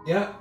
Yeah.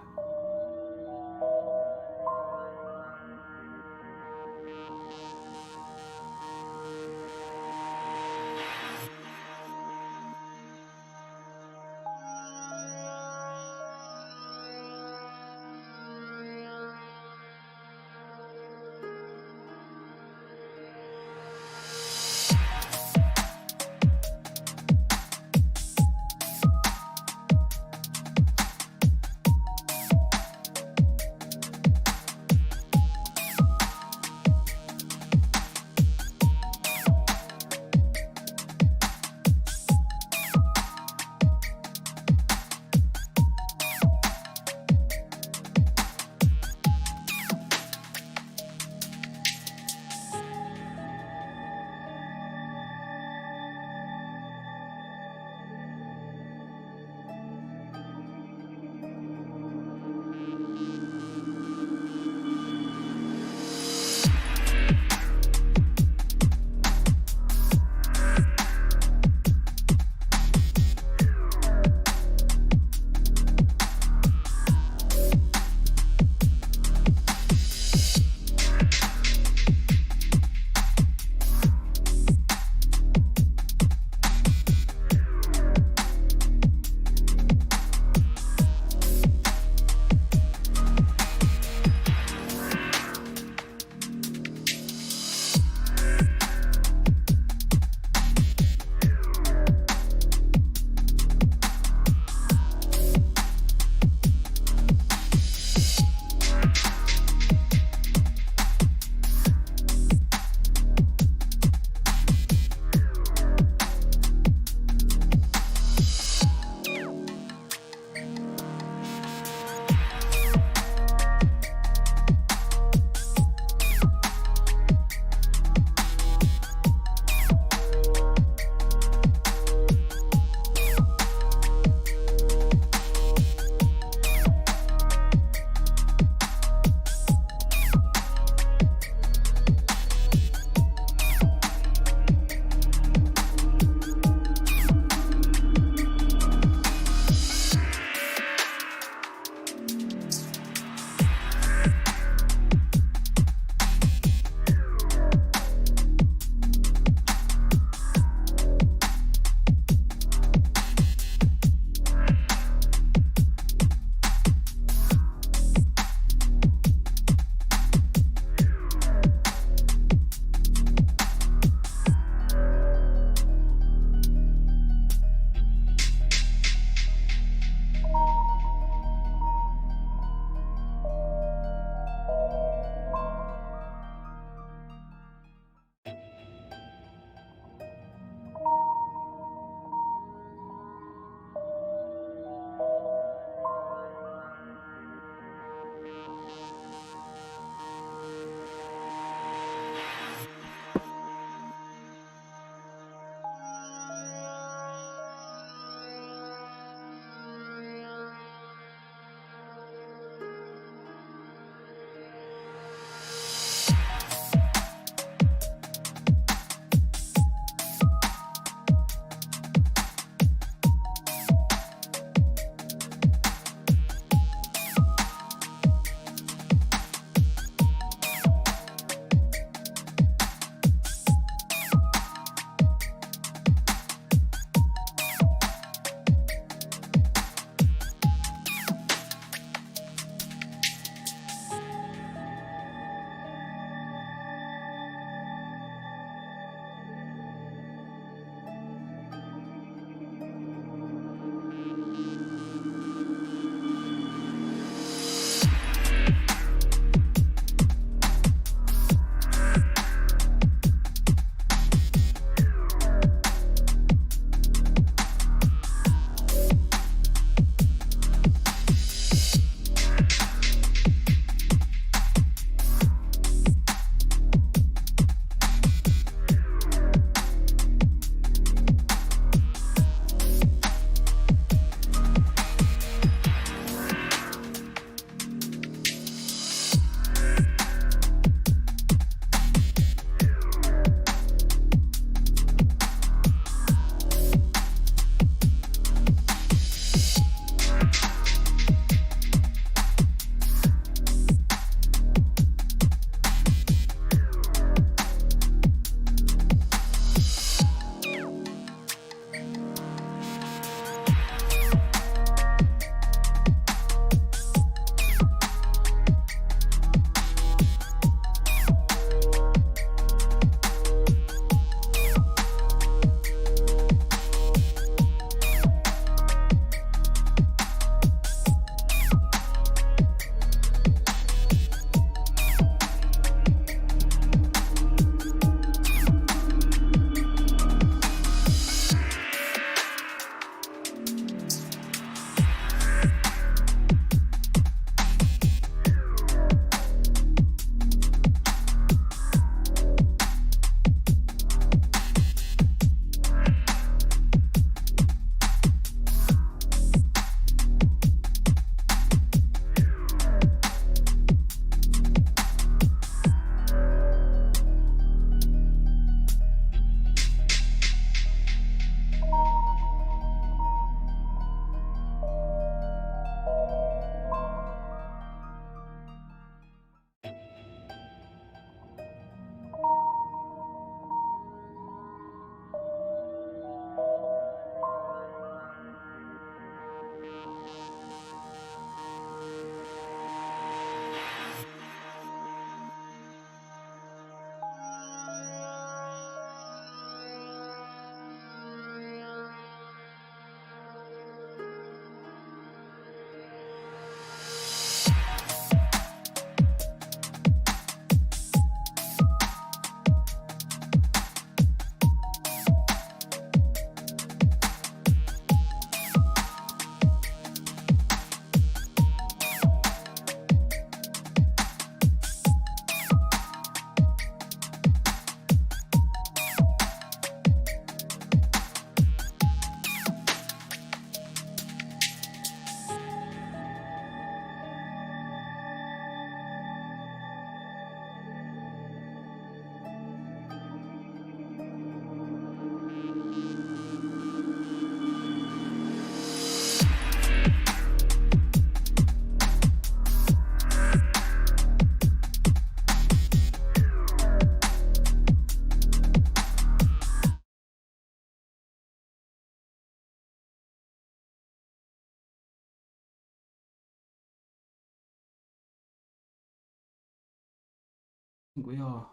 think we are.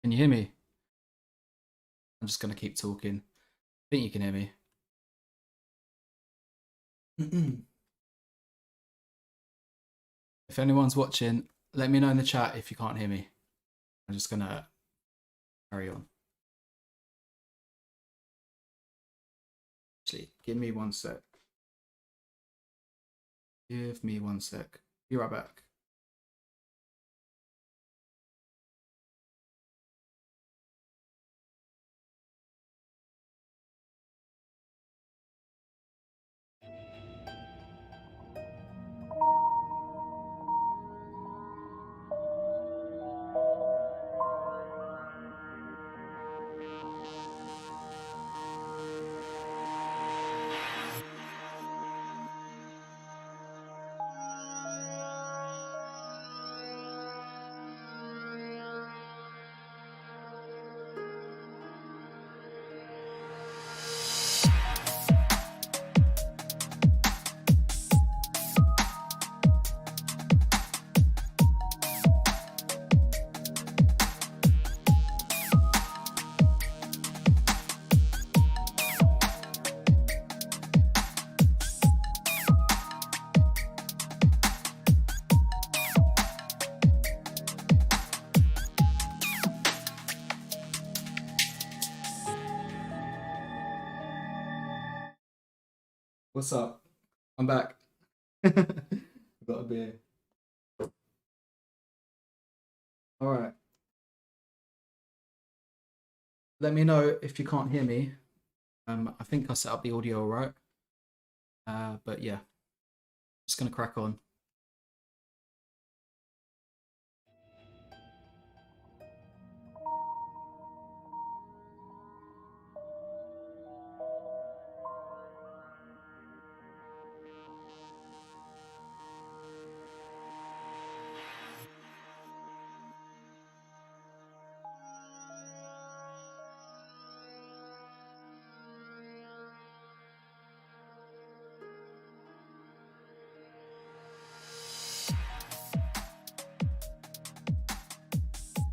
Can you hear me? I'm just gonna keep talking. I think you can hear me. If anyone's watching, let me know in the chat if you can't hear me. I'm just gonna carry on. Actually, give me 1 sec. Give me 1 sec. Be right back. What's up? I'm back. I've got a beer. All right. Let me know if you can't hear me. I think I set up the audio all right. But yeah, just gonna crack on.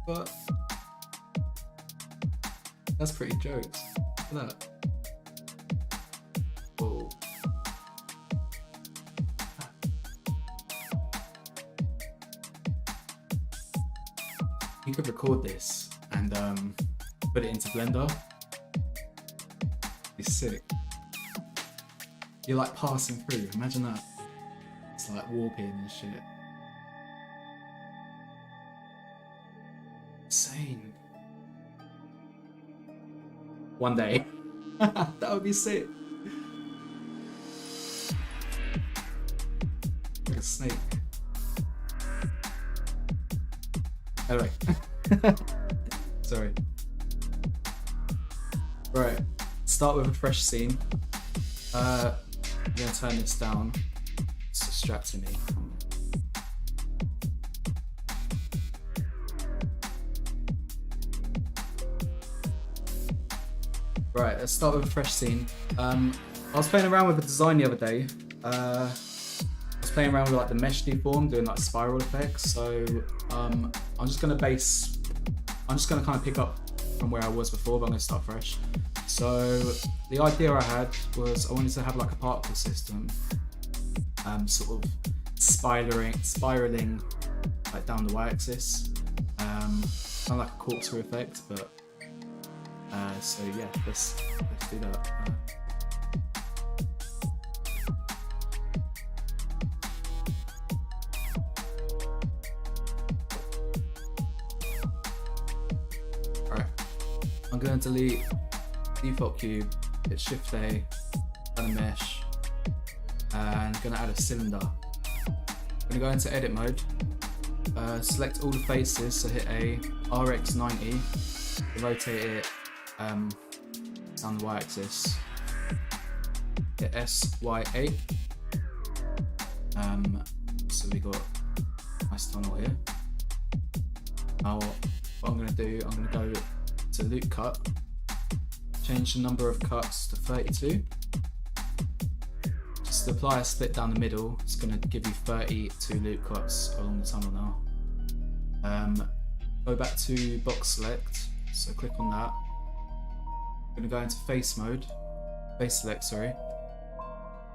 But that's pretty jokes. Look at that. Oh. You could record this and put it into Blender. It's sick. You're like passing through. Imagine that. It's like warping and shit. Insane. One day. That would be sick. Like a snake. Anyway. Sorry. Right. Start with a fresh scene. I'm gonna turn this down. It's distracting me. Right, let's start with a fresh scene. I was playing around with a design the other day. I was playing around with like the mesh deform, doing like spiral effects. So I'm just gonna kind of pick up from where I was before, but I'm gonna start fresh. So the idea I had was I wanted to have like a particle system, sort of spiraling like down the y-axis, kind of like a corkscrew effect, but. So yeah, let's do that. Alright, I'm going to delete default cube, hit Shift A, add a mesh, and I'm going to add a cylinder. I'm going to go into edit mode, select all the faces, so hit A, RX90, rotate it down the y-axis, hit SY8, so we got a nice tunnel here. Now what I'm going to do, I'm going to go to loop cut, change the number of cuts to 32, just once the plier split down the middle, it's going to give you 32 loop cuts along the tunnel now. Go back to box select, so click on that. I'm going to go into face select, sorry.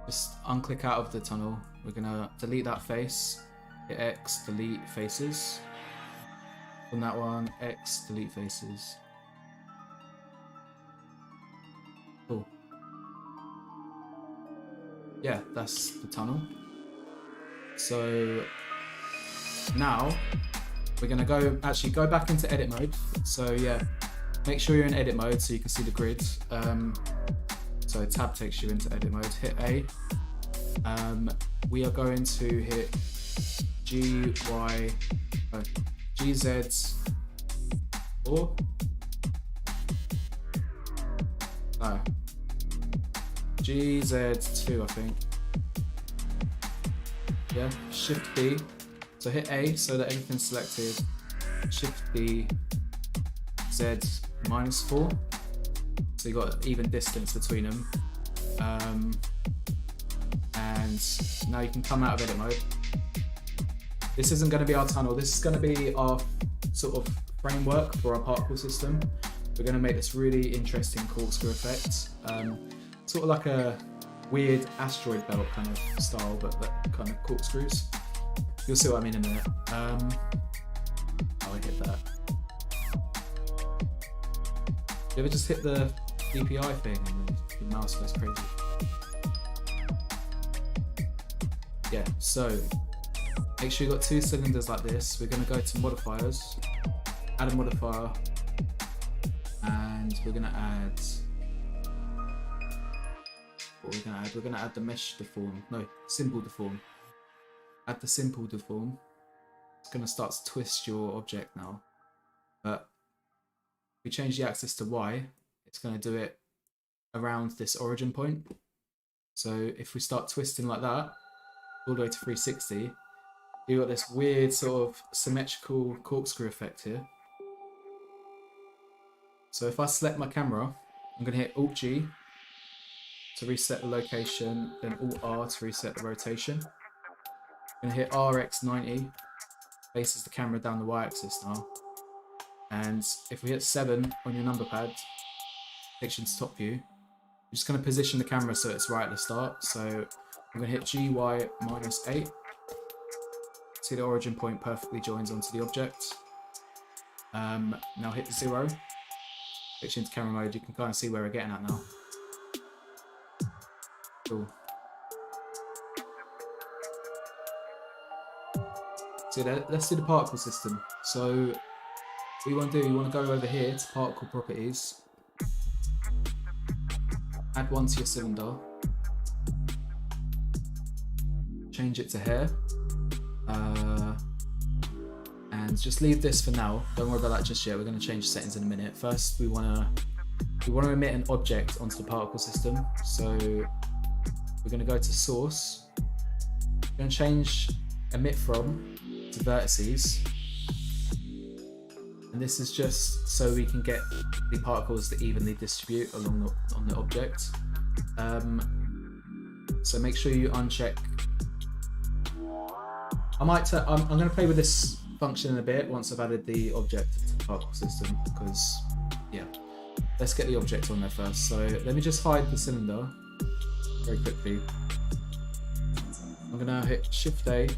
Just unclick out of the tunnel. We're going to delete that face, hit X, delete faces. From that one, X, delete faces. Cool. Yeah, that's the tunnel. So now we're gonna go back into edit mode. So yeah, make sure you're in edit mode so you can see the grid. So tab takes you into edit mode. Hit A. We are going to hit GZ or no. GZ2, I think. Yeah, Shift B. So hit A so that everything's selected. Shift B, Z -4. So you got even distance between them. And now you can come out of edit mode. This isn't going to be our tunnel. This is going to be our sort of framework for our particle system. We're going to make this really interesting corkscrew effect. Sort of like a weird asteroid belt kind of style, but kind of corkscrews. You'll see what I mean in a minute. I'll hit that. You ever just hit the DPI thing and the mouse goes crazy? Yeah, so make sure you've got 2 cylinders like this. We're going to go to modifiers, add a modifier, and we're going to add. What we're going to add? We're going to add the mesh deform. No, simple deform. Add the simple deform. It's going to start to twist your object now. But if we change the axis to Y, it's going to do it around this origin point. So if we start twisting like that, all the way to 360, you've got this weird sort of symmetrical corkscrew effect here. So if I select my camera, I'm going to hit Alt-G to reset the location, then Alt-R to reset the rotation. I'm going to hit RX90, faces the camera down the Y-axis now. And if we hit 7 on your number pad, takes you to top view. You're just going to position the camera so it's right at the start. So I'm going to hit GY -8. See the origin point perfectly joins onto the object. Now hit 0. Takes you into camera mode. You can kind of see where we're getting at now. Cool. So let's do the particle system. So what you want to do, you want to go over here to particle properties, add one to your cylinder, change it to hair, and just leave this for now. Don't worry about that just yet. We're going to change the settings in a minute. First, we want to emit an object onto the particle system. So we're going to go to source. We're going to change emit from to vertices. And this is just so we can get the particles to evenly distribute along on the object. So make sure you uncheck. I'm going to play with this function in a bit once I've added the object to the particle system, because yeah, let's get the object on there first. So let me just hide the cylinder very quickly. I'm going to hit Shift A,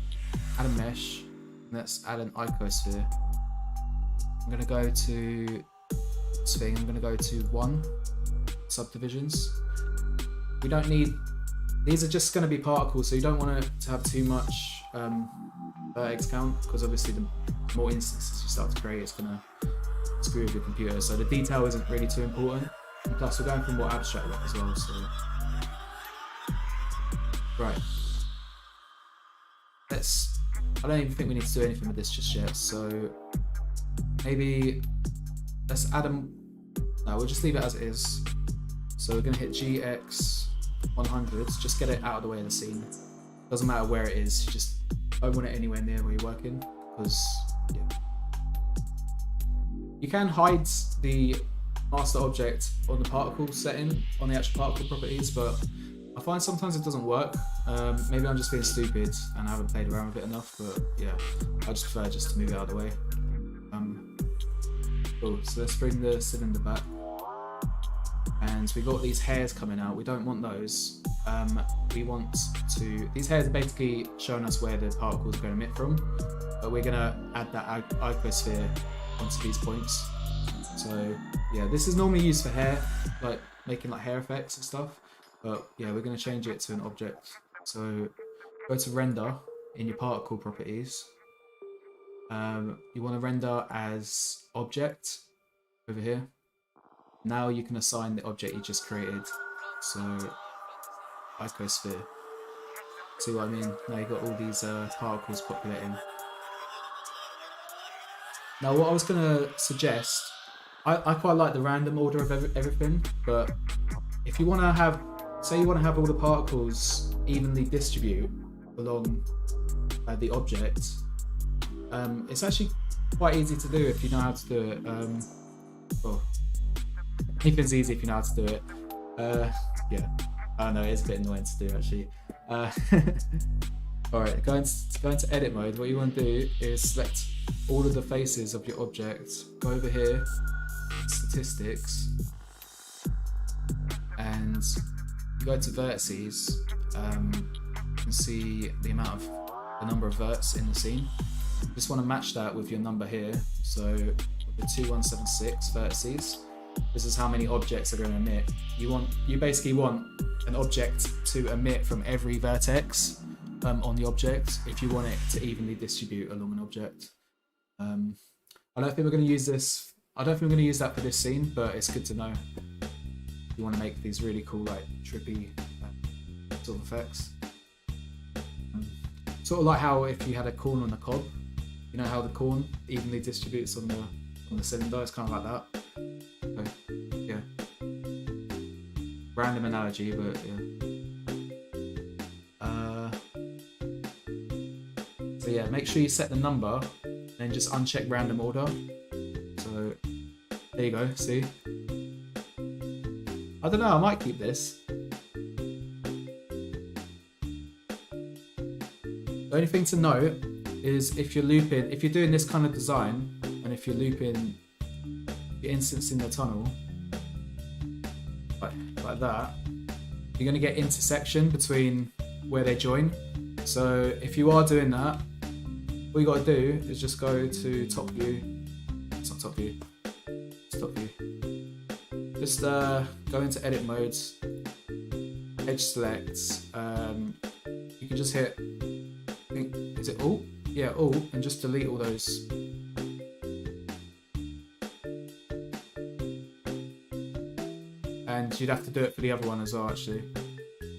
add a mesh, and let's add an icosphere. I'm going to go to Sphere. I'm going to go to 1 subdivisions. We don't need, these are just going to be particles, so you don't want to have too much vertex count, because obviously the more instances you start to create, it's going to screw with your computer. So the detail isn't really too important. And plus, we're going for more abstract look as well. So right, I don't even think we need to do anything with this just yet. So maybe let's add them. No, we'll just leave it as it is. So we're going to hit GX 100, just get it out of the way of the scene. Doesn't matter where it is, you just don't want it anywhere near where you're working, because yeah. You can hide the master object on the particle setting, on the actual particle properties, but I find sometimes it doesn't work. Maybe I'm just being stupid and I haven't played around with it enough, but yeah, I just prefer just to move it out of the way. Cool, so let's bring the cylinder back. And we got these hairs coming out. We don't want those. We want to... These hairs are basically showing us where the particles are going to emit from, but we're going to add that icosphere onto these points. So yeah, this is normally used for hair, like making like hair effects and stuff. But yeah, we're going to change it to an object. So go to render in your particle properties. You want to render as object over here. Now you can assign the object you just created. So icosphere. See what I mean? Now you've got all these particles populating. Now what I was going to suggest, I quite like the random order of everything, but if you want to have, say you want to have all the particles evenly distribute along the object, it's actually quite easy to do if you know how to do it. Well, anything's easy if you know how to do it. Yeah, I know it's a bit annoying to do actually. Alright, go into edit mode. What you want to do is select all of the faces of your object, go over here, statistics, and go to vertices. You can see the number of verts in the scene. You just want to match that with your number here. So with the 2176 vertices, this is how many objects are going to emit. You basically want an object to emit from every vertex on the object if you want it to evenly distribute along an object. I don't think we're going to use this. I don't think we're going to use that for this scene, but it's good to know. You want to make these really cool, like trippy sort of effects. Sort of like how if you had a corn on a cob, you know how the corn evenly distributes on the cylinder. It's kind of like that. So, yeah. Random analogy, but yeah. So yeah, make sure you set the number, and then just uncheck random order. So there you go. See. I don't know. I might keep this. The only thing to note is if you're doing this kind of design, and if you're looping your instance in the tunnel, like that, you're going to get intersection between where they join. So if you are doing that, all you got to do is just go to top view. It's not top view. It's top view. Just go into edit modes, edge select. You can just hit. Is it Alt? Yeah, Alt, and just delete all those. And you'd have to do it for the other one as well, actually.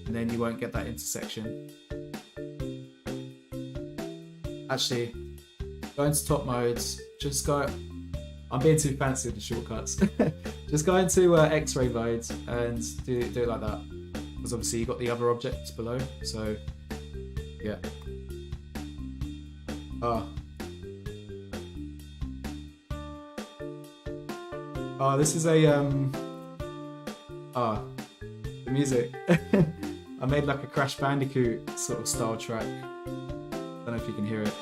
And then you won't get that intersection. Actually, go into top modes, just go... I'm being too fancy with the shortcuts. Just go into X-ray mode and do it like that. Because obviously you've got the other objects below, so yeah. Oh, this is a the music. I made like a Crash Bandicoot sort of style track. Don't know if you can hear it.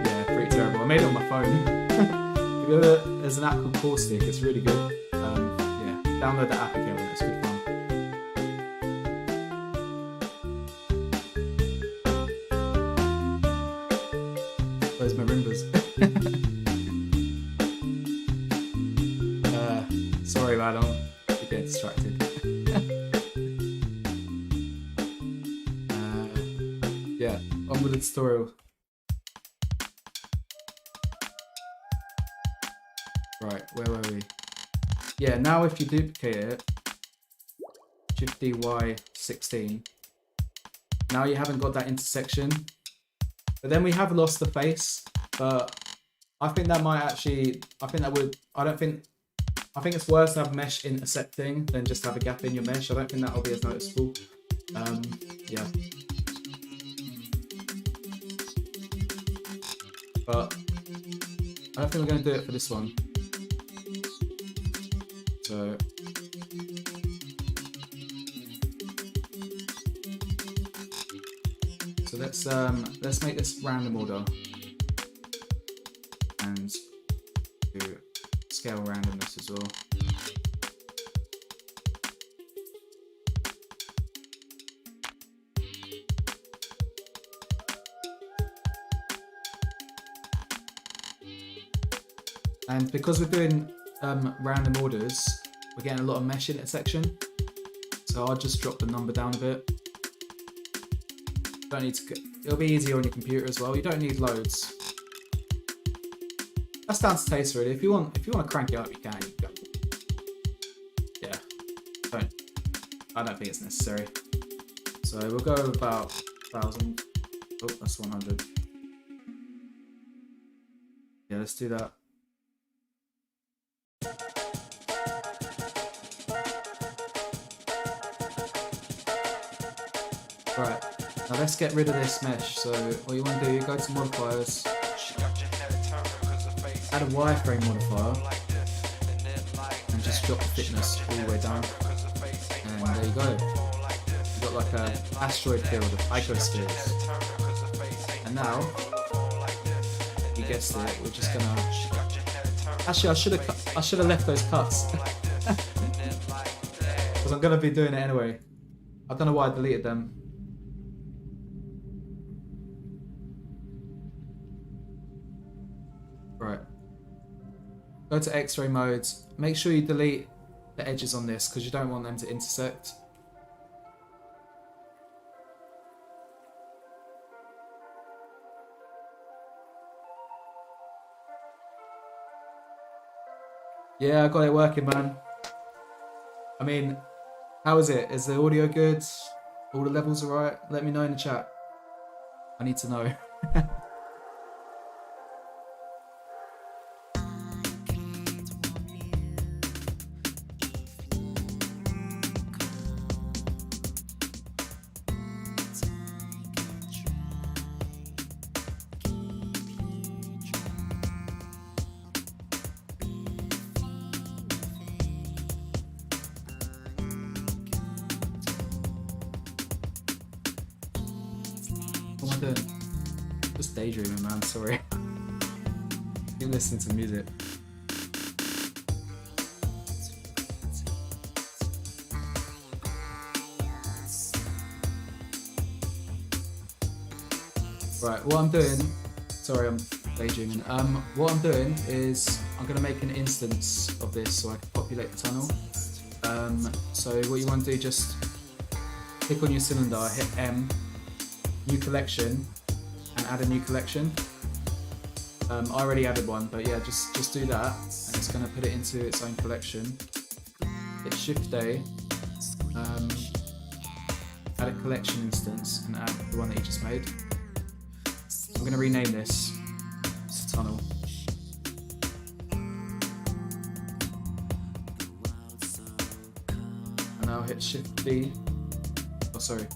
Yeah, pretty terrible. I made it on my phone. There's an app called Caustic. It's really good. Yeah, download the app if you haven't. It's good fun. Where's my rimbas? Sorry, man. I'm getting distracted. Yeah, on with the tutorial. Right, where were we? Yeah, now if you duplicate it, Shift DY16, now you haven't got that intersection. But then we have lost the face, but I think that might actually, I think it's worse to have mesh intersecting than just have a gap in your mesh. I don't think that'll be as noticeable. Yeah. But I don't think we're going to do it for this one. So So let's make this random order and do scale randomness as well. And because we're doing random orders, we're getting a lot of mesh intersection. So I'll just drop the number down a bit. Don't need to. It'll be easier on your computer as well. You don't need loads. That's down to taste, really. If you want to crank it up, you can. Yeah. I don't think it's necessary. So we'll go about 1,000. Oh, that's 100. Yeah, let's do that. Right. Now let's get rid of this mesh. So what you want to do, you go to modifiers, add a wireframe modifier, and just drop the thickness all the way down. And there you go. You've got like a asteroid field of icospheres. And now, you guessed it, we're just gonna. Actually, I should have left those cuts because I'm gonna be doing it anyway. I don't know why I deleted them. Right. Go to X-ray mode. Make sure you delete the edges on this because you don't want them to intersect. Yeah, I got it working, man. I mean, how is it? Is the audio good? All the levels are right? Let me know in the chat. I need to know. What am I doing? Just daydreaming, man. Sorry. Keep listening to music. Right, what I'm doing. Sorry, I'm daydreaming. What I'm doing is I'm gonna make an instance of this so I can populate the tunnel. So what you want to do, just click on your cylinder, hit M. New collection, and add a new collection. I already added one, but yeah, just do that, and it's going to put it into its own collection. Hit Shift A, add a collection instance, and add the one that you just made. I'm going to rename this to tunnel. And now hit Shift B. Oh, sorry.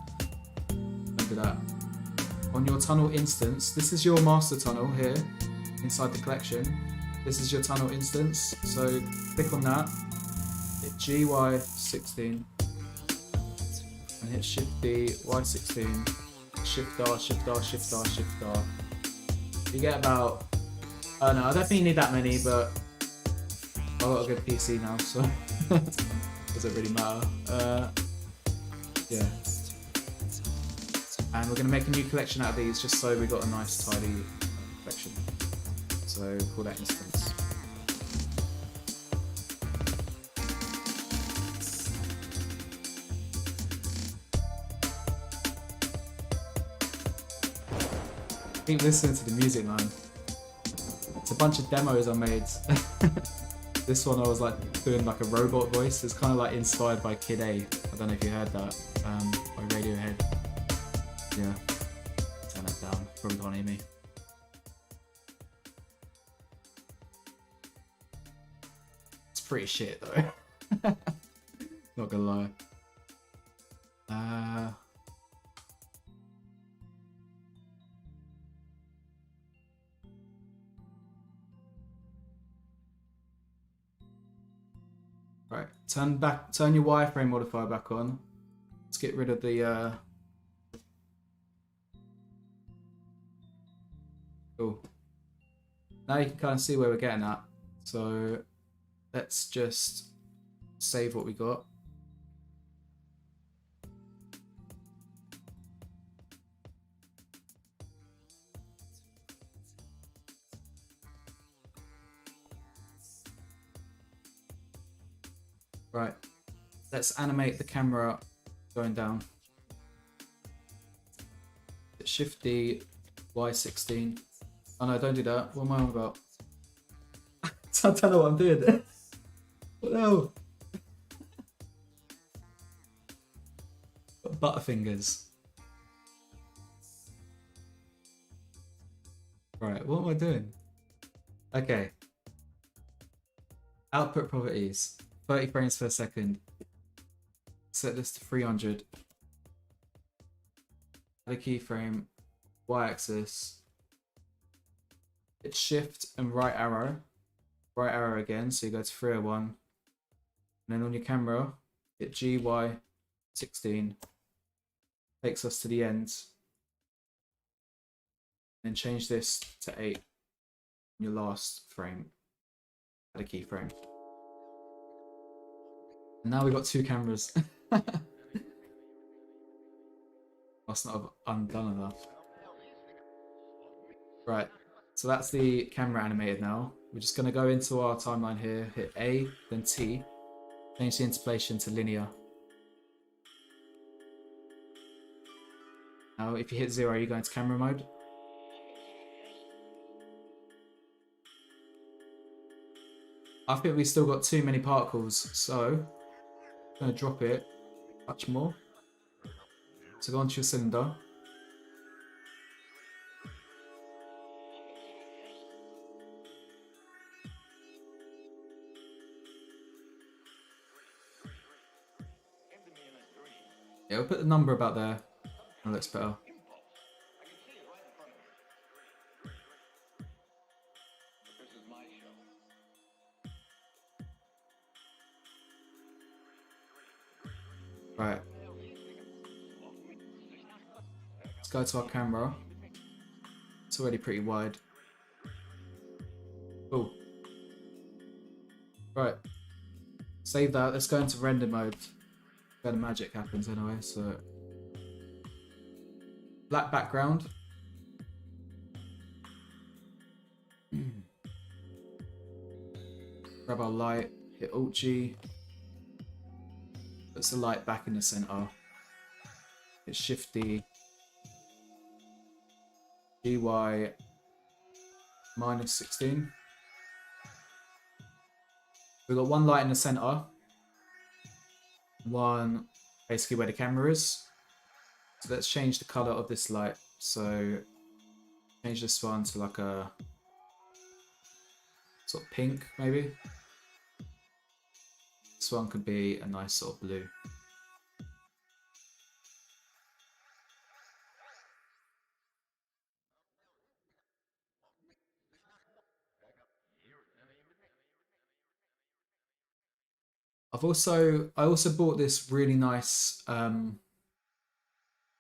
Don't do that. On your tunnel instance, this is your master tunnel here inside the collection. This is your tunnel instance, so click on that, hit GY16 and hit Shift D, Y16, Shift R, Shift R, Shift R, Shift R. You get about, I don't know, I don't think you need that many, but I've got a good PC now, so doesn't really matter. Yeah. And we're going to make a new collection out of these just so we got a nice tidy collection. So call that instance. Keep listening to the music, man. It's a bunch of demos I made. This one I was like doing like a robot voice. It's kind of like inspired by Kid A. I don't know if you heard that by Radiohead. Yeah, turn that down. Probably can't hear me. It's pretty shit though. Not gonna lie. Right, turn your wireframe modifier back on. Let's get rid of the cool. Now you can kind of see where we're getting at. So let's just save what we got. Right, let's animate the camera going down. Shift D, Y16. Oh no, don't do that. What am I on about? I don't know what I'm doing. What the hell? Butterfingers. Right, what am I doing? Okay. Output properties. 30 frames per second. Set this to 300. Add a keyframe. Y-axis. Hit shift and right arrow. Right arrow again, so you go to 301. And then on your camera, hit GY16. Takes us to the end. Then change this to 8 in your last frame. Add a keyframe. And now we've got 2 cameras. Must not have undone enough. Right, so that's the camera animated now. We're just going to go into our timeline here, hit A, then T, change the interpolation to linear. Now, if you hit 0, you go into camera mode. I think we've still got too many particles, so I'm going to drop it much more. So go onto your cylinder. Yeah, we'll put the number about there. That looks better. Right. Let's go to our camera. It's already pretty wide. Cool. Right. Save that. Let's go into render mode. Where the magic happens anyway, so black background. Grab our light, hit Alt G. Puts the light back in the center. Hit Shift D. GY -16. We've got one light in the center. One basically where the camera is. So let's change the color of this light. So change this one to like a sort of pink maybe. This one could be a nice sort of blue. I also bought this really nice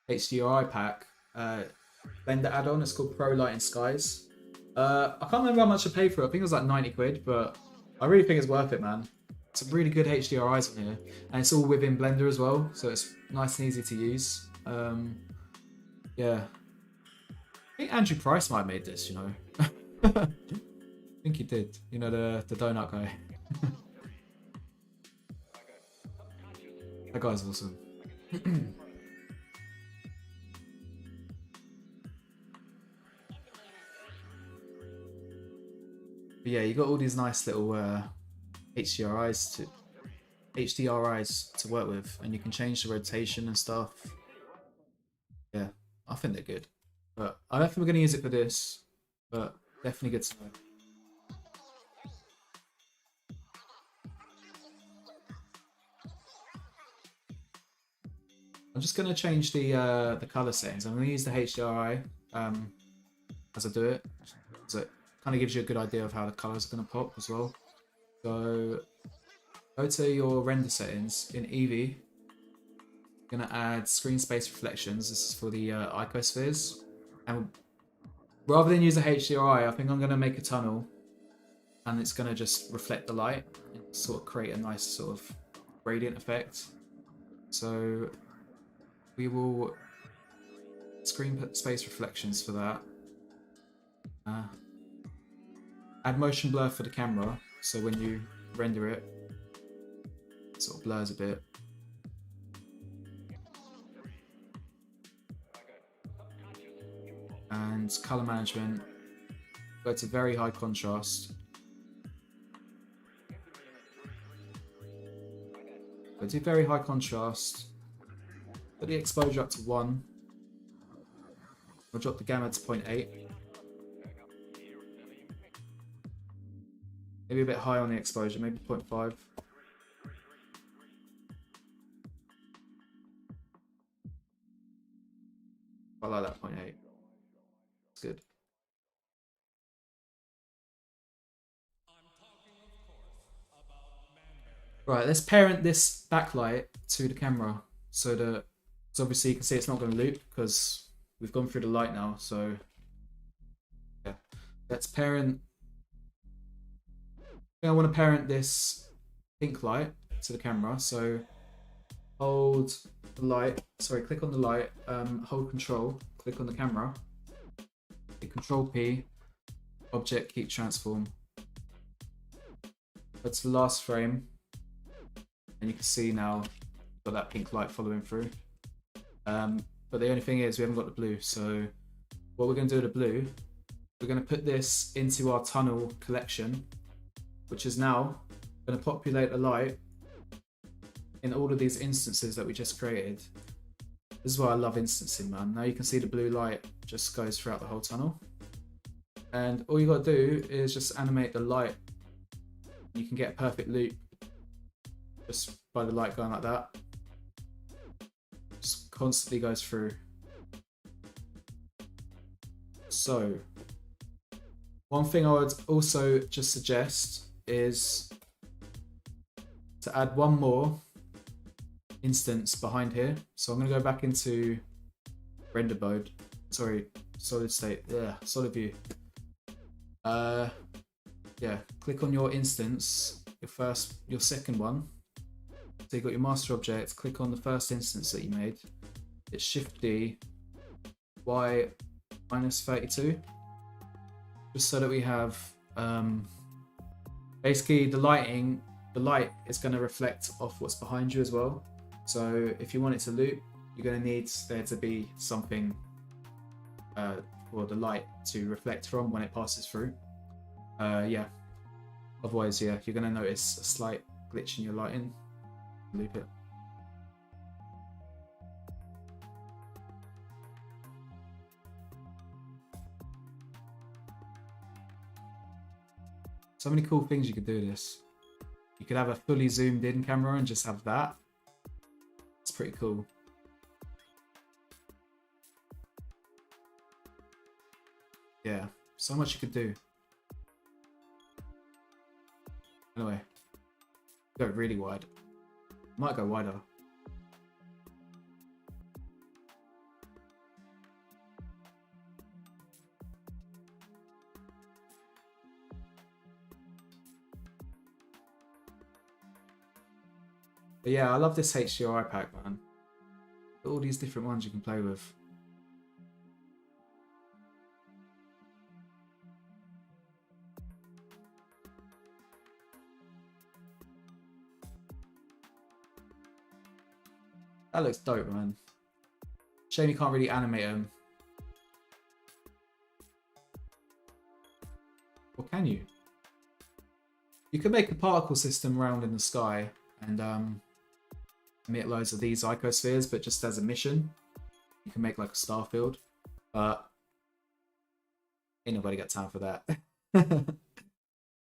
HDRI pack, Blender add-on. It's called Pro Lighting Skies. I can't remember how much I paid for it. I think it was like 90 quid, but I really think it's worth it, man. Some really good HDRIs on here, and it's all within Blender as well, so it's nice and easy to use. Yeah, I think Andrew Price might have made this, you know. I think he did. You know, the donut guy. That guy's awesome. But yeah, you got all these nice little HDRIs to work with, and you can change the rotation and stuff. Yeah, I think they're good. But I don't think we're going to use it for this, but definitely good to know. I'm just going to change the color settings. I'm going to use the HDRI as I do it, so it kind of gives you a good idea of how the colors are going to pop as well. So go to your render settings in Eevee. You're gonna add screen space reflections. This is for the icospheres. And rather than use a HDRI, I think I'm gonna make a tunnel, and it's gonna just reflect the light and sort of create a nice sort of gradient effect. So we will screen space reflections for that. Add motion blur for the camera, so when you render it, it sort of blurs a bit. And color management, go to very high contrast. Go to very high contrast. Put the exposure up to 1. We'll drop the gamma to 0.8. Maybe a bit high on the exposure, maybe 0.5. I like that 0.8. It's good. Right, let's parent this backlight to the camera so that, so obviously you can see it's not going to loop because we've gone through the light now. So yeah, let's parent. I want to parent this pink light to the camera. So hold the light. Sorry, click on the light. Hold Control. Click on the camera. Hit Control P. Object keep transform. That's the last frame. And you can see now got that pink light following through. But the only thing is we haven't got the blue. So what we're going to do with the blue, we're going to put this into our tunnel collection, which is now going to populate the light in all of these instances that we just created. This is why I love instancing, man. Now you can see the blue light just goes throughout the whole tunnel. And all you got to do is just animate the light. You can get a perfect loop just by the light going like that. Just constantly goes through. So one thing I would also just suggest is to add one more instance behind here. So I'm going to go back into render mode. Sorry, solid state. Yeah, solid view. Yeah, click on your instance, your second one. So you've got your master object, click on the first instance that you made. It's Shift D, Y -32. Just so that we have, basically the light is going to reflect off what's behind you as well. So if you want it to loop, you're going to need there to be something for the light to reflect from when it passes through. Yeah. Otherwise, yeah, you're going to notice a slight glitch in your lighting. Loop it. So many cool things you could do with this. You could have a fully zoomed in camera and just have that. It's pretty cool. Yeah, so much you could do. Anyway, go really wide. Might go wider. But yeah, I love this HDRI pack, man. All these different ones you can play with. That looks dope, man. Shame you can't really animate them. Or can you? You could make a particle system around in the sky and emit loads of these icospheres, but just as a mission. You can make like a star field. But ain't nobody got time for that.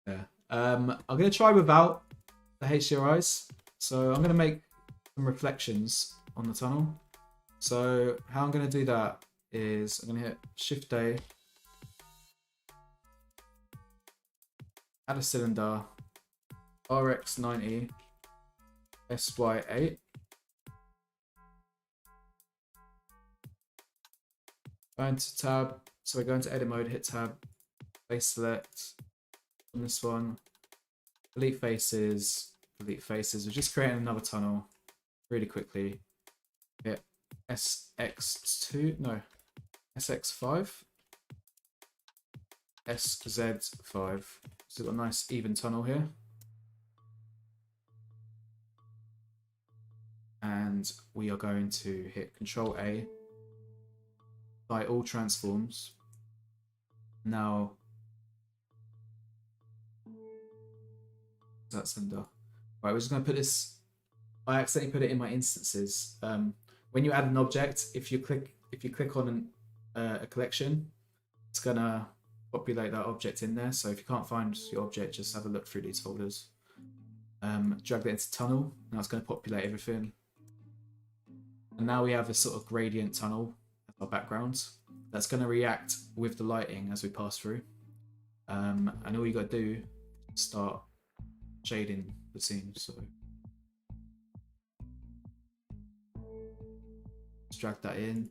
Yeah. I'm gonna try without the HDRIs. So I'm gonna make some reflections on the tunnel. So how I'm gonna do that is I'm gonna hit Shift A, add a cylinder, RX90, SY8. Go into tab. So we're going to edit mode, hit tab, face select on this one. Delete faces, delete faces. We're just creating another tunnel really quickly. Hit SX2, no, SX5, SZ5. So we've got a nice even tunnel here. And we are going to hit Control A, apply all transforms. Now, that's under. Right, we're just going to put this. I accidentally put it in my instances. When you add an object, if you click on a collection, it's gonna populate that object in there. So if you can't find your object, just have a look through these folders. Drag that into tunnel. Now it's going to populate everything. And now we have a sort of gradient tunnel as our background. That's going to react with the lighting as we pass through. And all you got to do is start shading the scene. So just drag that in.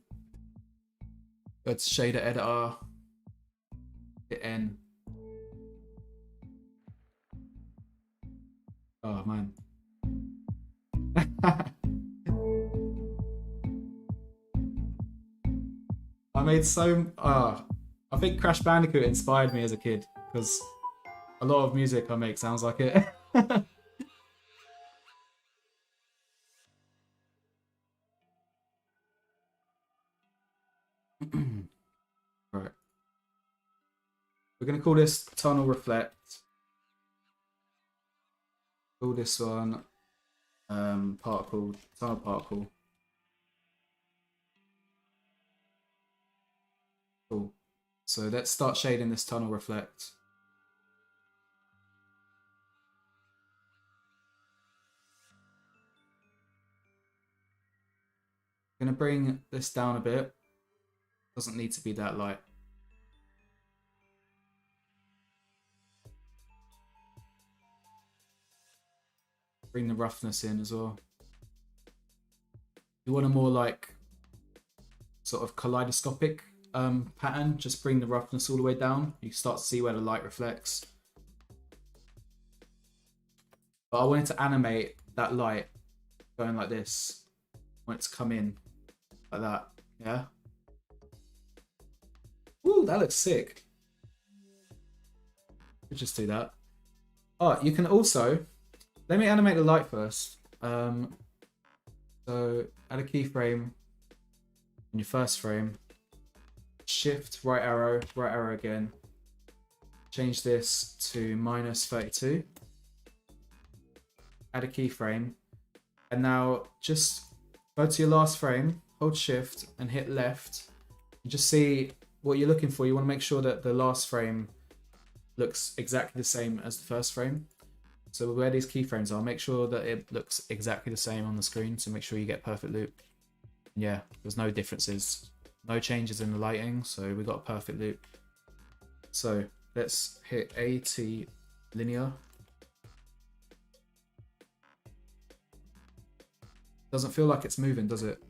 Go to shader editor. Hit N. Oh man. I made so. I think Crash Bandicoot inspired me as a kid because a lot of music I make sounds like it. Right. We're going to call this Tunnel Reflect. Call this one Particle, Tunnel Particle. Cool. So let's start shading this Tunnel Reflect. I'm going to bring this down a bit. Doesn't need to be that light. Bring the roughness in as well. You want a more like sort of kaleidoscopic pattern, just bring the roughness all the way down. You start to see where the light reflects. But I wanted to animate that light going like this. I want it to come in like that. Yeah. Ooh, that looks sick. We'll just do that. Oh, you can also, let me animate the light first. So add a keyframe in your first frame. Shift, right arrow again. Change this to -32. Add a keyframe. And now just go to your last frame, hold shift and hit left. And just see what you're looking for. You want to make sure that the last frame looks exactly the same as the first frame. So where these keyframes are, make sure that it looks exactly the same on the screen. So make sure you get perfect loop. Yeah, there's no differences. No changes in the lighting, so we got a perfect loop. So let's hit AT linear. Doesn't feel like it's moving, does it?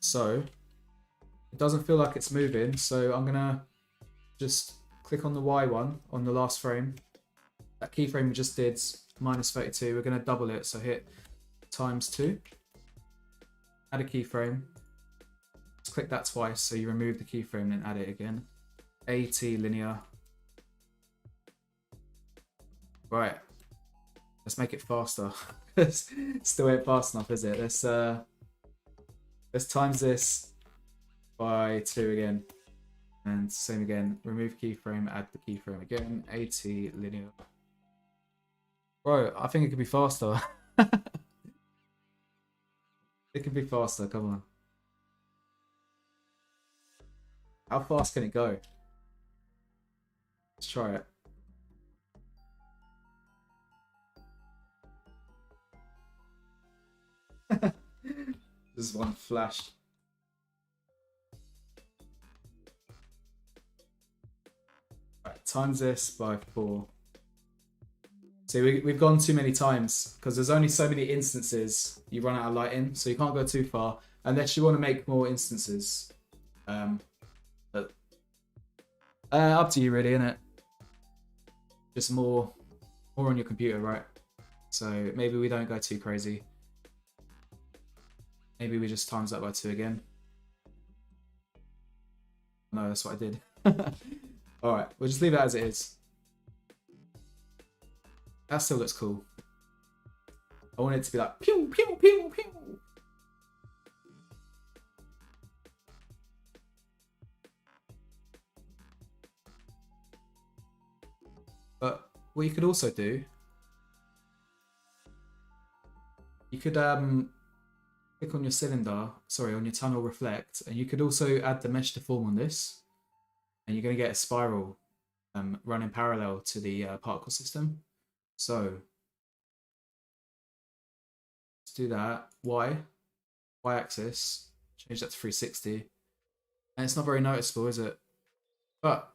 So it doesn't feel like it's moving, so I'm gonna just click on the Y one on the last frame. That keyframe we just did, -32. We're gonna double it, so hit ×2. Add a keyframe. Just click that twice, so you remove the keyframe and add it again. AT linear. Right. Let's make it faster. Still ain't fast enough, is it? Let's times this by 2 again. And same again. Remove keyframe, add the keyframe again. AT linear. Bro, I think it could be faster. It could be faster, come on. How fast can it go? Let's try it. Just one flash. Right, times this by 4. See, we've gone too many times because there's only so many instances you run out of lighting, so you can't go too far unless you want to make more instances. But up to you, really, innit? Just more on your computer, right? So maybe we don't go too crazy. Maybe we just times that by 2 again. No, that's what I did. Alright, we'll just leave it as it is. That still looks cool. I want it to be like pew pew pew pew. But what you could also do, you could click on your cylinder, sorry, on your tunnel reflect, and you could also add the mesh deform on this, and you're going to get a spiral running parallel to the particle system. So let's do that. Y-axis, change that to 360, and it's not very noticeable, is it? But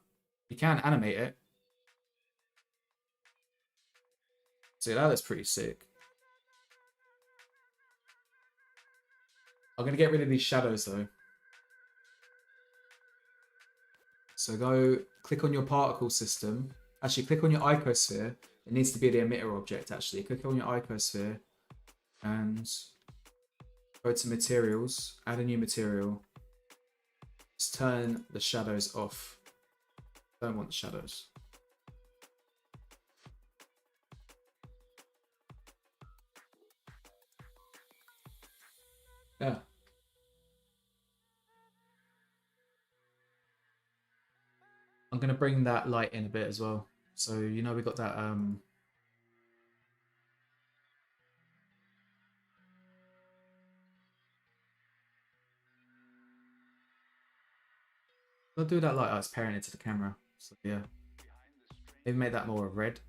you can animate it. See, that looks pretty sick. I'm going to get rid of these shadows though. So go click on your particle system. Actually, click on your icosphere. It needs to be the emitter object, actually. Click on your icosphere and go to materials, add a new material. Just turn the shadows off. Don't want the shadows. Yeah. I'm going to bring that light in a bit as well. So, you know, we got that I'll do that light. Oh, it's pairing into the camera. So yeah. Maybe make that more red.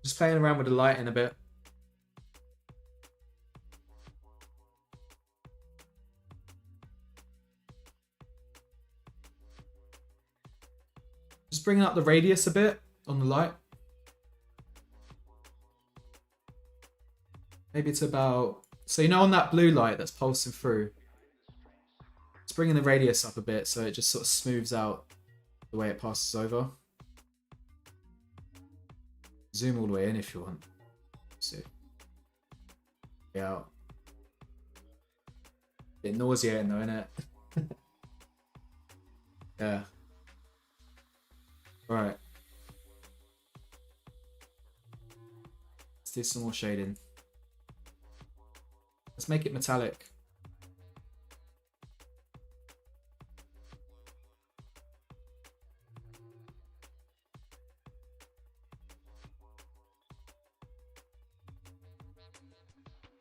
Just playing around with the lighting a bit. Just bringing up the radius a bit on the light. Maybe it's about... So you know on that blue light that's pulsing through, it's bringing the radius up a bit so it just sort of smooths out the way it passes over. Zoom all the way in if you want. See. Yeah. Bit nauseating though, innit? Yeah. Right. Let's do some more shading. Let's make it metallic.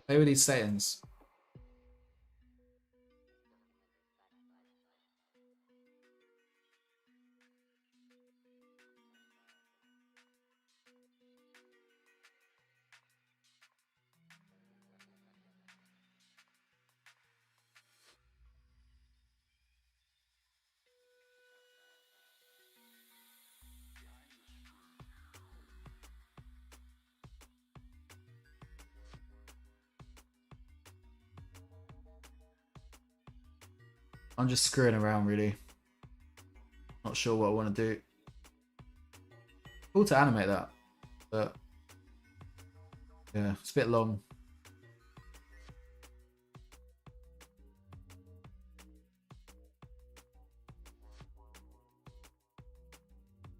Play with these settings. I'm just screwing around really. Not sure what I want to do. Cool to animate that, but yeah, it's a bit long.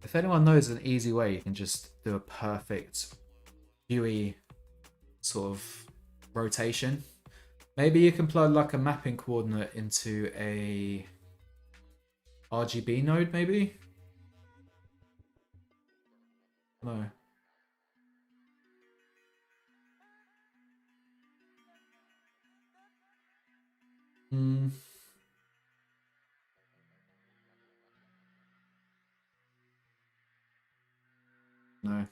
If anyone knows an easy way you can just do a perfect Huey sort of rotation, maybe you can plug like a mapping coordinate into a RGB node, maybe? No. No.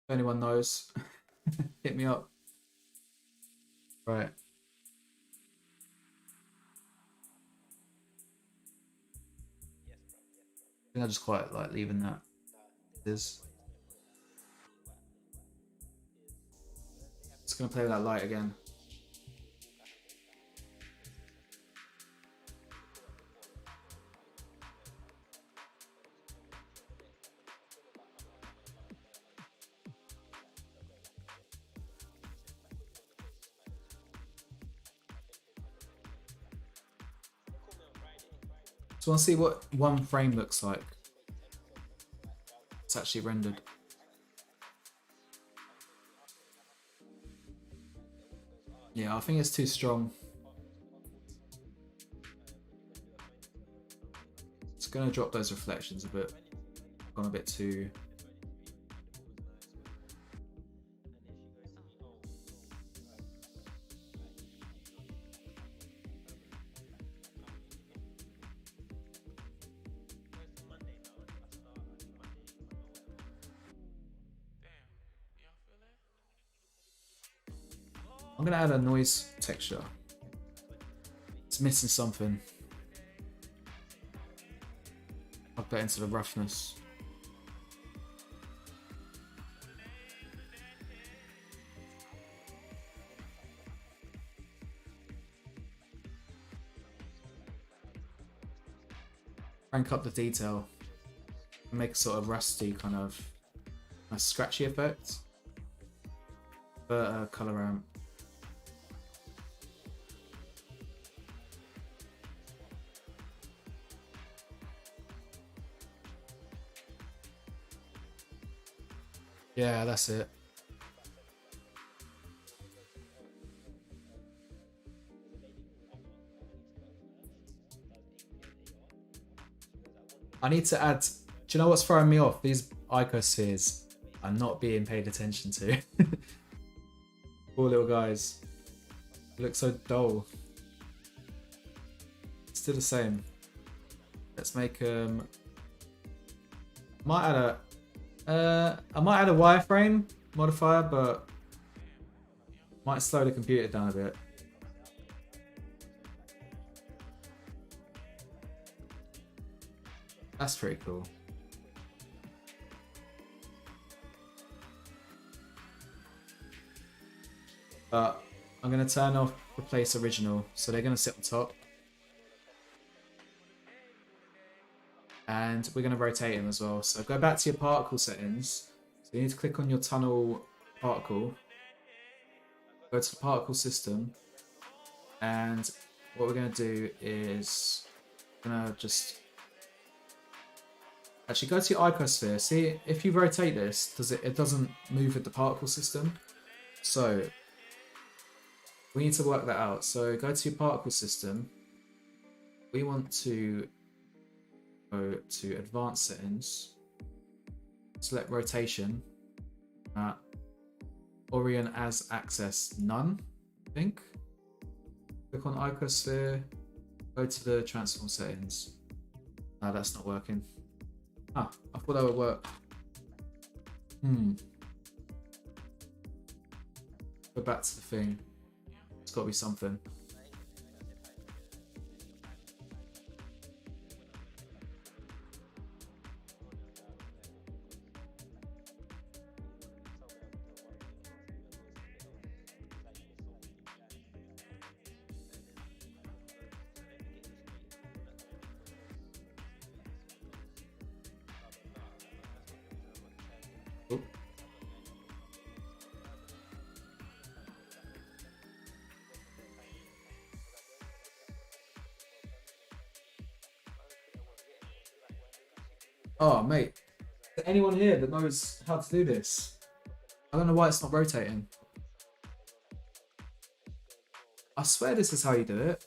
If anyone knows, hit me up. Right. I think I just quite like leaving that. Is just gonna play with that light again. So I want to see what one frame looks like. It's actually rendered. Yeah, I think it's too strong. It's gonna drop those reflections a bit. Gone a bit too. I'm gonna add a noise texture. It's missing something. Plug that into the roughness. Crank up the detail. Make a sort of rusty kind of a scratchy effect. But color ramp. Yeah, that's it. I need to add. Do you know what's throwing me off? These icospheres are not being paid attention to. Poor little guys. They look so dull. Still the same. Let's make might add a. I might add a wireframe modifier, but might slow the computer down a bit. That's pretty cool. But I'm going to turn off replace original, so they're going to sit on top. And we're going to rotate him as well. So go back to your particle settings. So you need to click on your tunnel particle. Go to the particle system. And what we're going to do is we're going to just actually go to your icosphere. See if you rotate this, it doesn't move with the particle system. So we need to work that out. So go to your particle system. We want to go to advanced settings, select rotation, orient as axis none, I think. Click on icosphere, go to the transform settings. No, that's not working. Ah, I thought that would work. Go back to the thing. It's got to be something. Oh, mate. Is there anyone here that knows how to do this? I don't know why it's not rotating. I swear this is how you do it.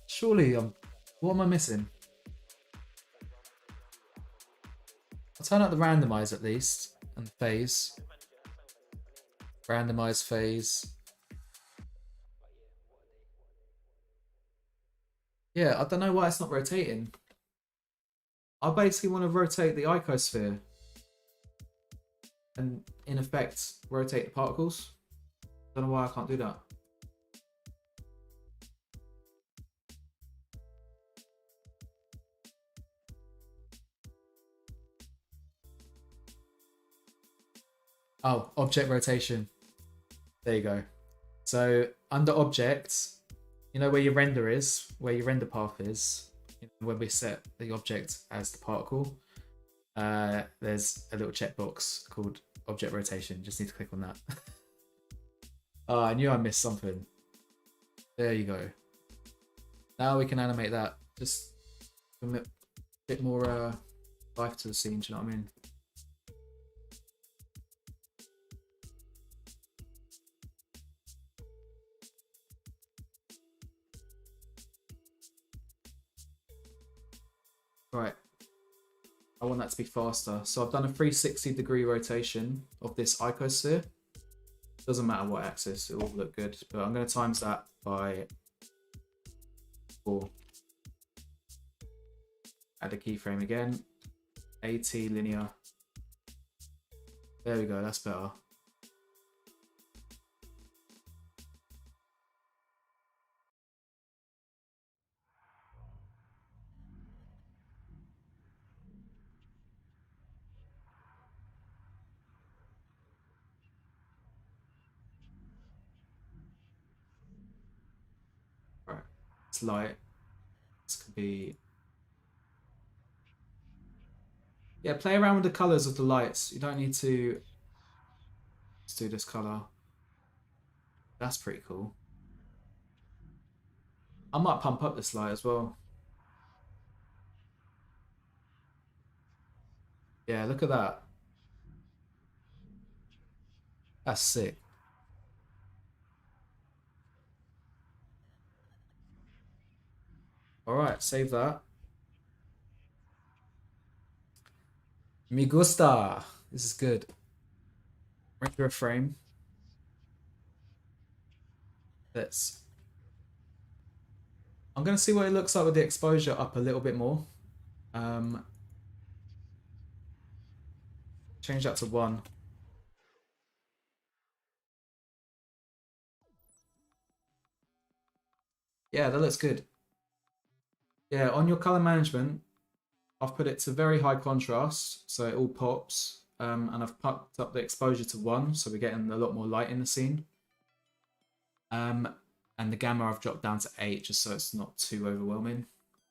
Surely, what am I missing? I'll turn up the randomize at least, and phase. Randomize phase. Yeah, I don't know why it's not rotating. I basically want to rotate the icosphere and in effect rotate the particles. Don't know why I can't do that. Oh, object rotation. There you go. So under objects, you know where your render is, where your render path is, when we set the object as the particle, there's a little checkbox called object rotation. Just need to click on that. Oh, I knew I missed something. There you go. Now we can animate that. Just a bit more life to the scene, do you know what I mean? Right. I want that to be faster. So I've done a 360-degree rotation of this icosphere. Doesn't matter what axis, it will look good. But I'm going to times that by 4. Add a keyframe again. AT linear. There we go, that's better. Right, it's light. This could be... Yeah, play around with the colors of the lights. You don't need to... Let's do this color. That's pretty cool. I might pump up this light as well. Yeah, look at that. That's sick. All right, save that. Me gusta. This is good. Render a frame. Let's... I'm going to see what it looks like with the exposure up a little bit more. Change that to 1. Yeah, that looks good. Yeah, on your color management, I've put it to very high contrast, so it all pops. And I've popped up the exposure to 1, so we're getting a lot more light in the scene. And the gamma I've dropped down to 8, just so it's not too overwhelming.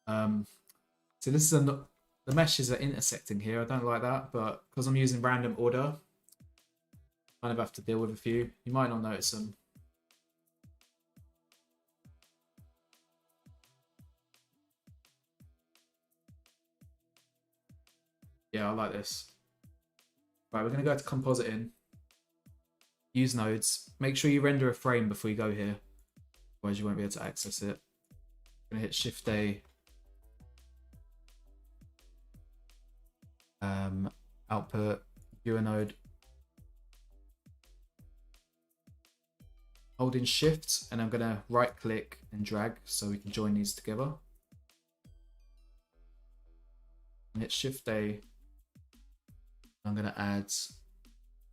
So this is the meshes are intersecting here. I don't like that, but because I'm using random order, I kind of have to deal with a few. You might not notice them. Yeah, I like this. Right, we're going to go to compositing. Use nodes. Make sure you render a frame before you go here. Otherwise you won't be able to access it. I'm going to hit Shift A. Output, viewer node. Holding Shift, and I'm going to right click and drag so we can join these together. And hit Shift A. I'm going to add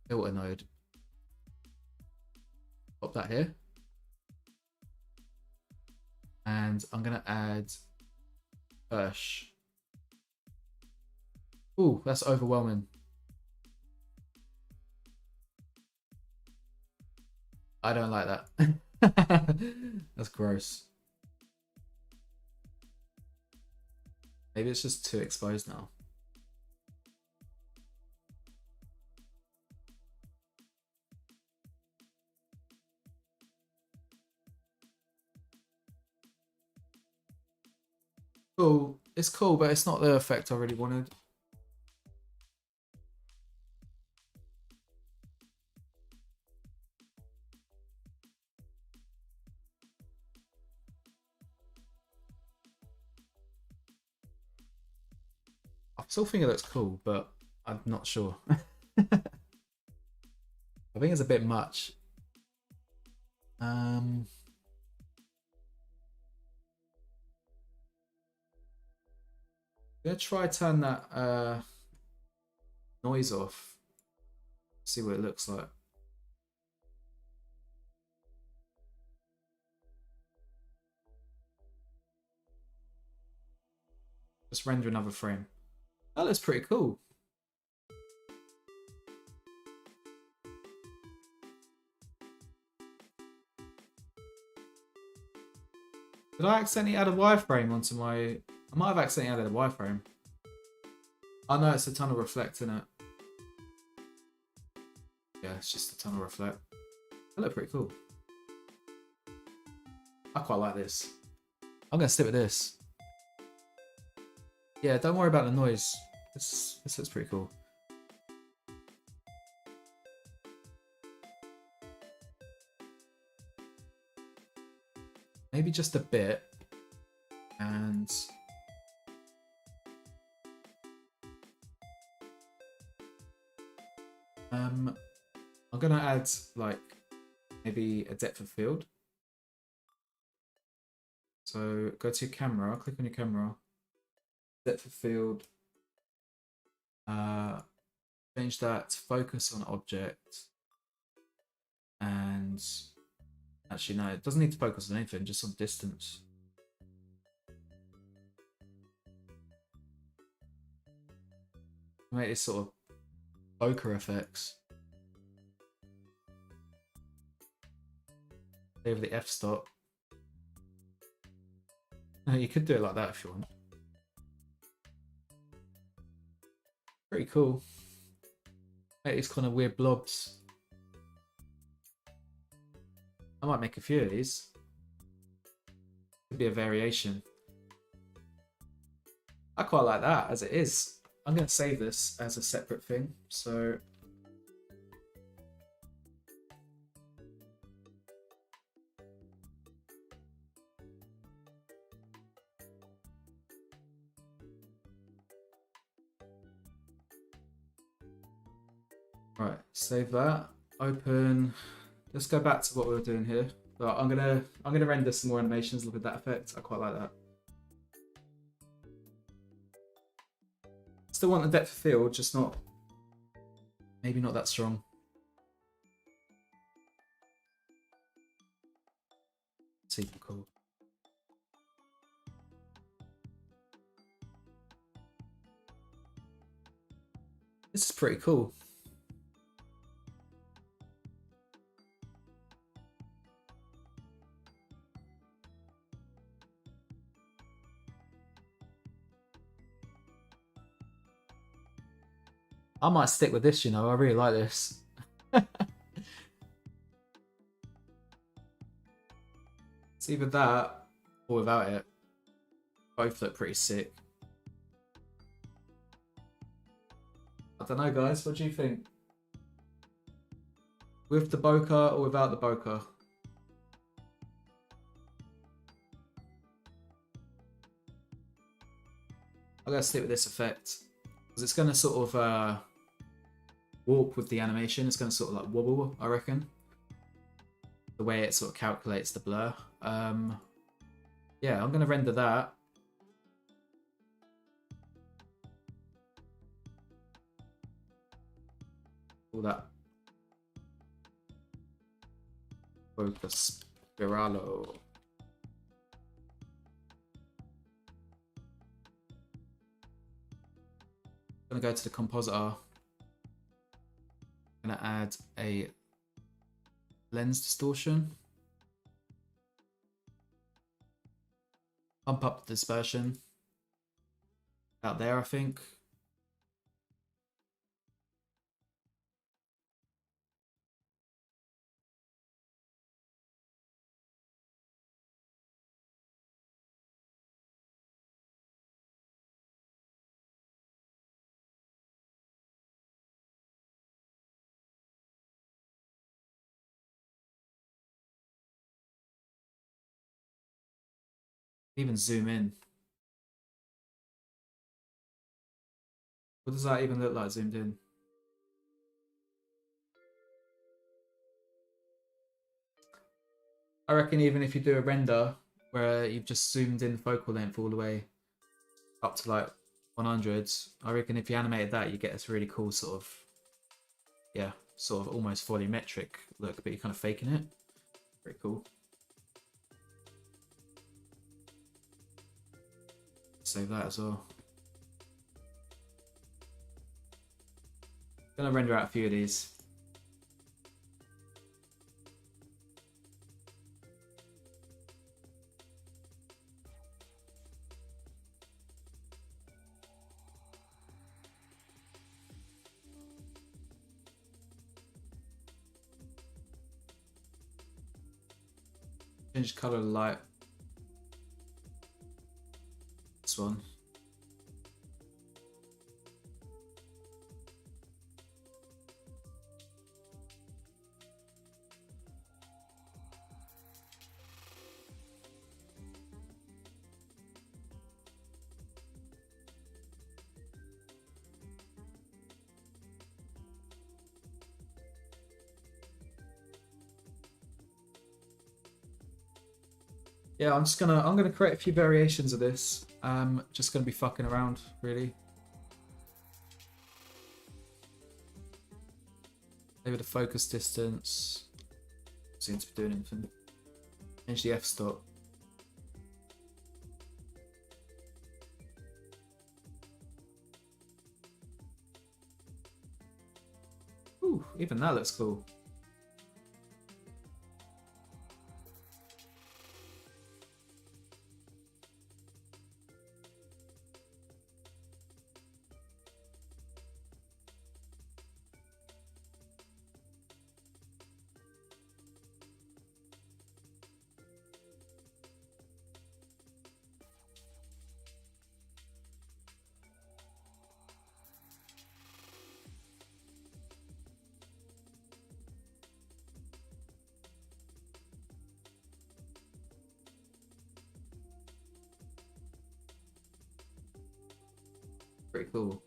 filter node. Pop that here. And I'm going to add Hirsch. Ooh, that's overwhelming. I don't like that. That's gross. Maybe it's just too exposed now. Cool. It's cool, but it's not the effect I really wanted. I still think it looks cool, but I'm not sure. I think it's a bit much. I'm gonna try turn that noise off. See what it looks like. Just render another frame. That looks pretty cool. Did I accidentally add a wireframe onto my... I might have accidentally added a wireframe. Oh no, it's a tunnel reflect, isn't it? Yeah, it's just a tunnel reflect. That look pretty cool. I quite like this. I'm gonna stick with this. Yeah, don't worry about the noise. This looks pretty cool. Maybe just a bit. And... I'm gonna add, like, maybe a depth of field. So go to your camera, click on your camera, depth of field, change that to focus on object, and actually no, it doesn't need to focus on anything, just on distance. Make this sort of bokeh effects. Over the f-stop. You could do it like that if you want. Pretty cool. Make these kind of weird blobs. I might make a few of these. Could be a variation. I quite like that as it is. I'm going to save this as a separate thing. So right, save that. Open. Let's go back to what we were doing here. But I'm gonna render some more animations. Look at that effect. I quite like that. Still want the depth of field, just not, maybe not that strong. Super cool. This is pretty cool. I might stick with this, you know, I really like this. It's either that or without it. Both look pretty sick. I don't know, guys, what do you think? With the bokeh or without the bokeh? I'm gonna stick with this effect because it's gonna sort of warp with the animation. It's gonna sort of like wobble, I reckon. The way it sort of calculates the blur. Yeah, I'm gonna render that. All that. Focus Spiralo. I'm gonna go to the compositor. I'm gonna add a lens distortion. Pump up the dispersion. Out there, I think. Even zoom in. What does that even look like zoomed in? I reckon even if you do a render where you've just zoomed in focal length all the way up to like 100. I reckon if you animated that, you get this really cool sort of, yeah, sort of almost volumetric look, but you're kind of faking it. Very cool. Save that as well. Gonna render out a few of these. Change color of the light. This one. Yeah, I'm gonna create a few variations of this. Just gonna be fucking around, really. Maybe the focus distance. Seems to be doing anything. Change the f-stop. Ooh, even that looks cool. Pretty cool.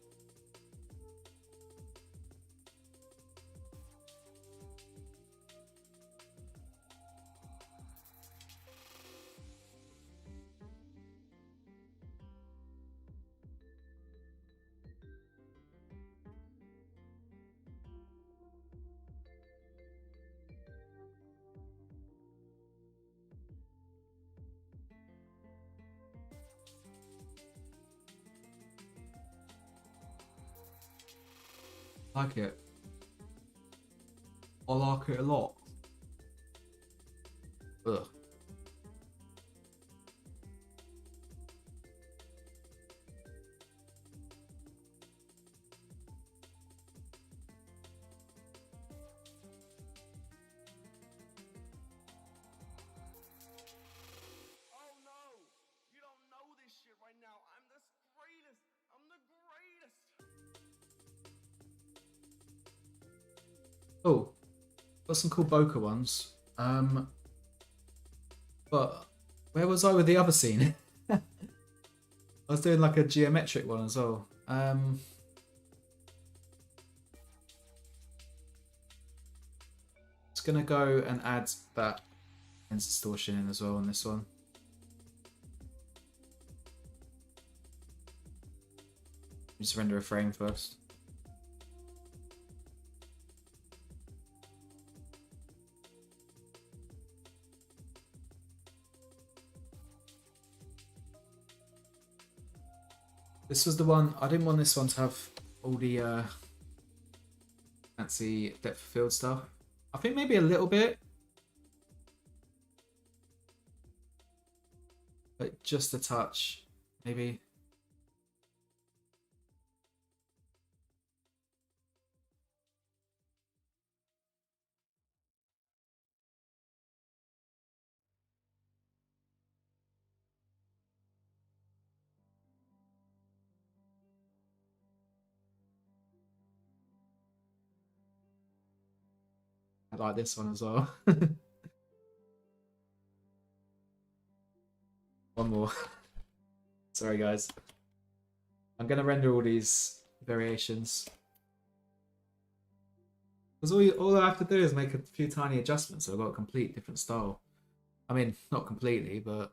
Like it. I like it a lot. Ugh. Oh, got some cool bokeh ones. But where was I with the other scene? I was doing like a geometric one as well. Just gonna go and add that distortion in as well on this one. Just render a frame first. This was the one, I didn't want this one to have all the fancy depth of field stuff. I think maybe a little bit. But just a touch, maybe. I like this one as well. One more. Sorry, guys. I'm going to render all these variations. Because all I have to do is make a few tiny adjustments, so I've got a complete different style. I mean, not completely, but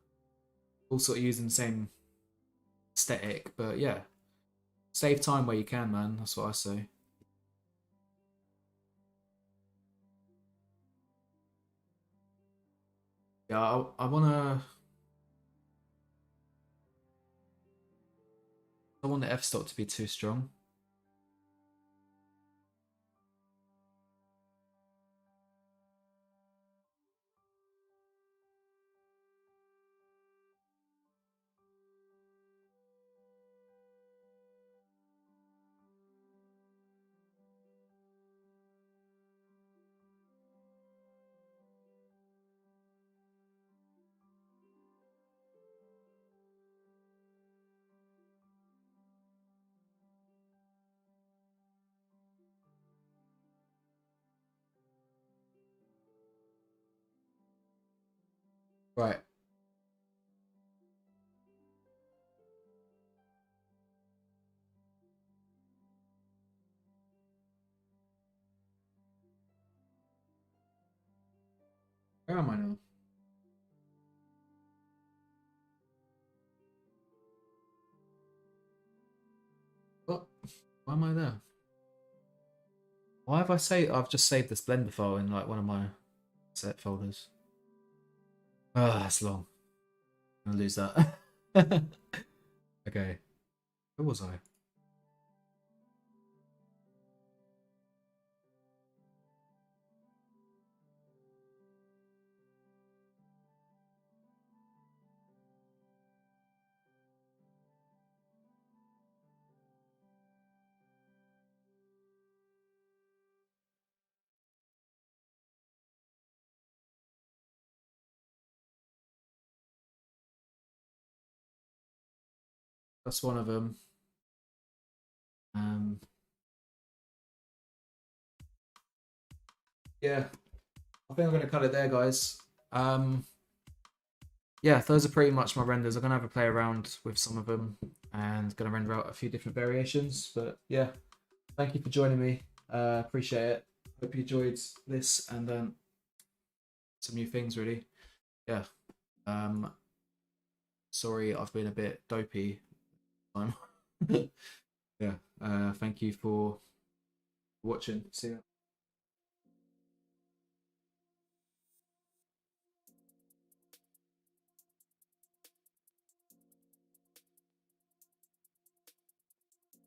all sort of using the same aesthetic. But yeah, Save time where you can, man. That's what I say. Yeah, I wanna. I don't want the f-stop to be too strong. Right. Where am I now? What? Why am I there? Why have I saved? I've just saved this Blender file in like one of my set folders. Ah, that's long. I'm gonna lose that. Okay. Where was I? That's one of them. Um, yeah, I think I'm gonna cut it there, guys. Um, yeah, those are pretty much my renders. I'm gonna have a play around with some of them and gonna render out a few different variations. But yeah, thank you for joining me. Appreciate it. Hope you enjoyed this and some new things. Really, yeah. Um, sorry, I've been a bit dopey. Yeah. Thank you for watching. See ya.